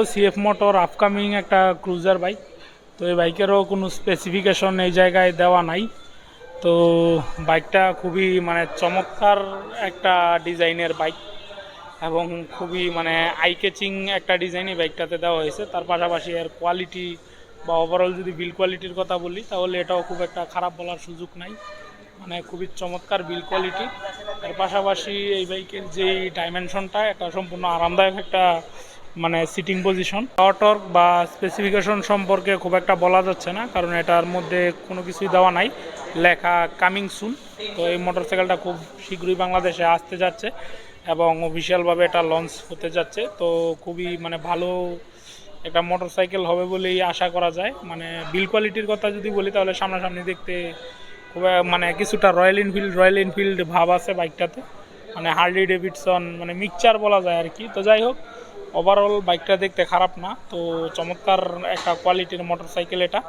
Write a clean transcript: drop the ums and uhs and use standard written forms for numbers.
CF motor upcoming একটা cruiser bike. তো এই বাইকেরও কোনো স্পেসিফিকেশন এই জায়গায় দেওয়া নাই। তো বাইকটা খুবই মানে চমৎকার একটা ডিজাইনের বাইক এবং খুবই মানে আই ক্যাচিং একটা ডিজাইনই বাইকটাতে দেওয়া হয়েছে। তার পাশাপাশি এর কোয়ালিটি বা ওভারঅল যদি বিল কোয়ালিটির কথা বলি তাহলে এটাও খুব একটা খারাপ বলার সুযোগ নাই, মানে খুবই চমৎকার বিল কোয়ালিটি। এর পাশাপাশি এই বাইকের যেই ডাইমেনশনটা, এটা সম্পূর্ণ আরামদায়ক একটা মানে সিটিং পজিশন। পাওয়ার টর্ক বা স্পেসিফিকেশন সম্পর্কে খুব একটা বলা যাচ্ছে না, কারণ এটার মধ্যে কোনো কিছুই দেওয়া নাই, লেখা কামিং সুন। তো এই মোটরসাইকেলটা খুব শীঘ্রই বাংলাদেশে আসতে যাচ্ছে এবং অফিসিয়ালভাবে এটা লঞ্চ হতে যাচ্ছে। তো খুবই মানে ভালো একটা মোটরসাইকেল হবে বলেই আশা করা যায়। মানে বিল কোয়ালিটির কথা যদি বলি তাহলে সামনাসামনি দেখতে খুব মানে কিছুটা রয়্যাল এনফিল্ড ভাব আছে বাইকটাতে, মানে হার্লি ডেভিডসন মানে মিক্সচার বলা যায় আর কি। তো যাই হোক, ওভারঅল বাইকটা দেখতে খারাপ না। তো চমৎকার একটা কোয়ালিটির মোটরসাইকেল এটা।